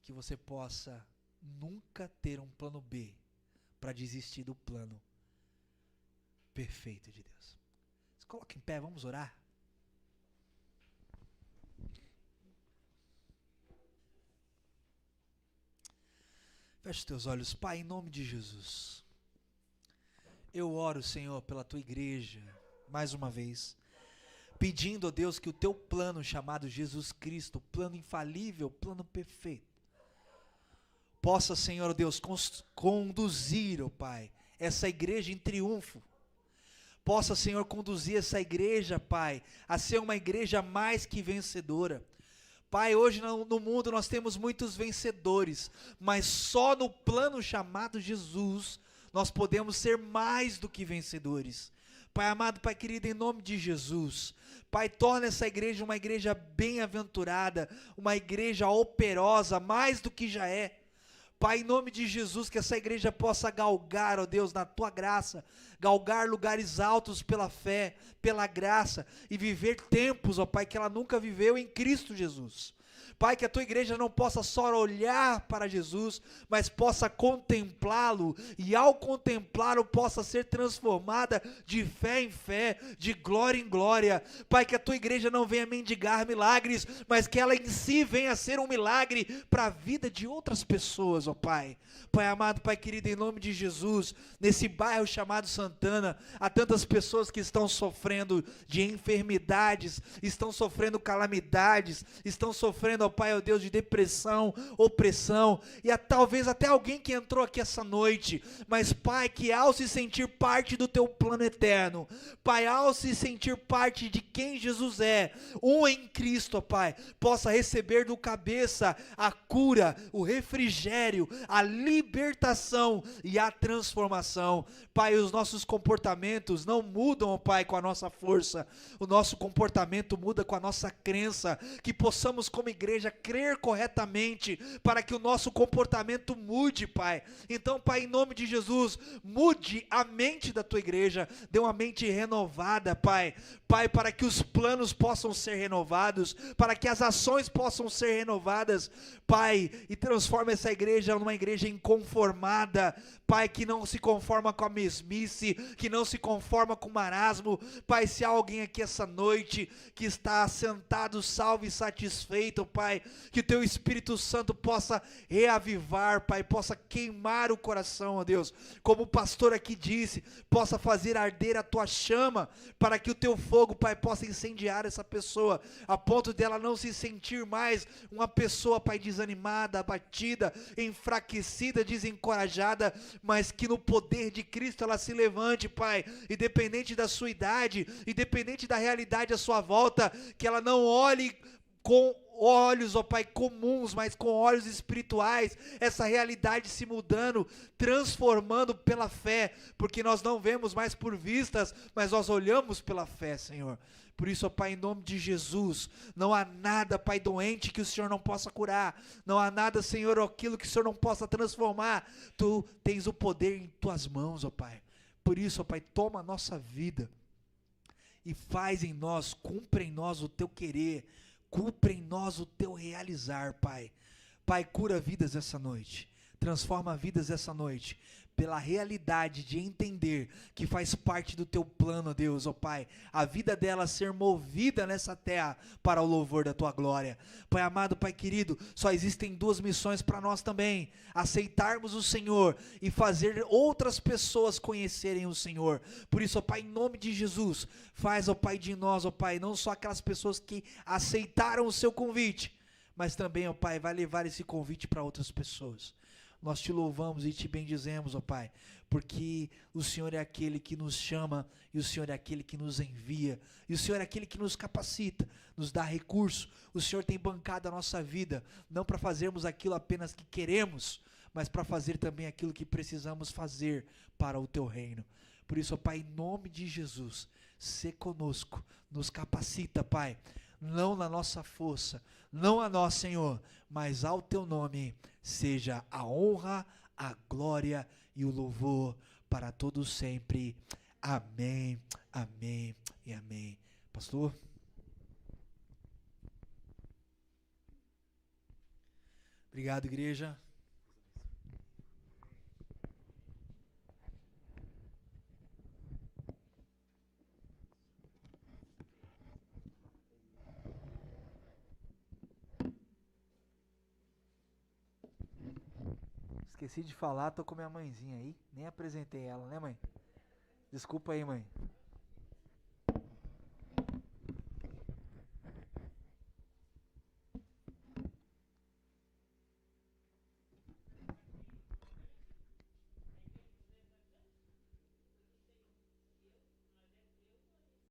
Que você possa nunca ter um plano B para desistir do plano perfeito de Deus. Se coloque em pé, vamos orar. Feche os teus olhos. Pai, em nome de Jesus, eu oro, Senhor, pela tua igreja, mais uma vez, pedindo a Deus que o teu plano chamado Jesus Cristo, plano infalível, plano perfeito, possa, Senhor Deus, conduzir, ó Pai, essa igreja em triunfo. Possa, Senhor, conduzir essa igreja, Pai, a ser uma igreja mais que vencedora. Pai, hoje no mundo nós temos muitos vencedores, mas só no plano chamado Jesus nós podemos ser mais do que vencedores. Pai amado, Pai querido, em nome de Jesus, Pai, torna essa igreja uma igreja bem-aventurada, uma igreja operosa, mais do que já é. Pai, em nome de Jesus, que essa igreja possa galgar, ó Deus, na tua graça, galgar lugares altos pela fé, pela graça, e viver tempos, ó Pai, que ela nunca viveu em Cristo Jesus. Pai, que a tua igreja não possa só olhar para Jesus, mas possa contemplá-lo, e ao contemplá-lo possa ser transformada de fé em fé, de glória em glória. Pai, que a tua igreja não venha mendigar milagres, mas que ela em si venha ser um milagre para a vida de outras pessoas, ó Pai. Pai amado, Pai querido, em nome de Jesus, nesse bairro chamado Santana, há tantas pessoas que estão sofrendo de enfermidades, estão sofrendo calamidades, estão sofrendo sofrendo, ó Pai, ó Deus, de depressão, opressão, e talvez até alguém que entrou aqui essa noite, mas Pai, que ao se sentir parte do teu plano eterno, Pai, ao se sentir parte de quem Jesus é, um em Cristo, ó Pai, possa receber do cabeça a cura, o refrigério, a libertação e a transformação. Pai, os nossos comportamentos não mudam, ó Pai, com a nossa força, o nosso comportamento muda com a nossa crença, que possamos como igreja crer corretamente, para que o nosso comportamento mude, Pai. Então, Pai, em nome de Jesus, mude a mente da tua igreja, dê uma mente renovada, Pai. Pai, para que os planos possam ser renovados, para que as ações possam ser renovadas, Pai, e transforma essa igreja numa igreja inconformada, Pai, que não se conforma com a mesmice, que não se conforma com o marasmo. Pai, se há alguém aqui essa noite que está sentado, salvo e satisfeito, Pai, que o teu Espírito Santo possa reavivar, Pai, possa queimar o coração, ó Deus, como o pastor aqui disse, possa fazer arder a tua chama, para que o teu fogo, Pai, possa incendiar essa pessoa, a ponto dela não se sentir mais uma pessoa, Pai, desanimada, abatida, enfraquecida, desencorajada, mas que no poder de Cristo ela se levante, Pai, independente da sua idade, independente da realidade à sua volta, que ela não olhe com olhos, ó Pai, comuns, mas com olhos espirituais, essa realidade se mudando, transformando pela fé, porque nós não vemos mais por vistas, mas nós olhamos pela fé, Senhor. Por isso, ó Pai, em nome de Jesus, não há nada, Pai, doente que o Senhor não possa curar, não há nada, Senhor, aquilo que o Senhor não possa transformar. Tu tens o poder em tuas mãos, ó Pai. Por isso, ó Pai, toma a nossa vida e faz em nós, cumpre em nós o teu querer, cumpre em nós o teu realizar, Pai. Pai, cura vidas essa noite, transforma vidas essa noite, pela realidade de entender que faz parte do teu plano, Deus, ó Pai, a vida dela ser movida nessa terra para o louvor da tua glória. Pai amado, Pai querido, só existem duas missões para nós também: aceitarmos o Senhor e fazer outras pessoas conhecerem o Senhor. Por isso, ó Pai, em nome de Jesus, faz, ó Pai, de nós, ó Pai, não só aquelas pessoas que aceitaram o seu convite, mas também, ó Pai, vai levar esse convite para outras pessoas. Nós te louvamos e te bendizemos, ó Pai, porque o Senhor é aquele que nos chama, e o Senhor é aquele que nos envia, e o Senhor é aquele que nos capacita, nos dá recurso. O Senhor tem bancado a nossa vida, não para fazermos aquilo apenas que queremos, mas para fazer também aquilo que precisamos fazer para o teu reino. Por isso, ó Pai, em nome de Jesus, sê conosco, nos capacita, Pai, não na nossa força, não a nós, Senhor, mas ao teu nome seja a honra, a glória e o louvor para todos sempre. Amém, amém e amém. Pastor? Obrigado, igreja. Esqueci de falar, tô com minha mãezinha aí, nem apresentei ela, né, mãe? Desculpa aí, mãe.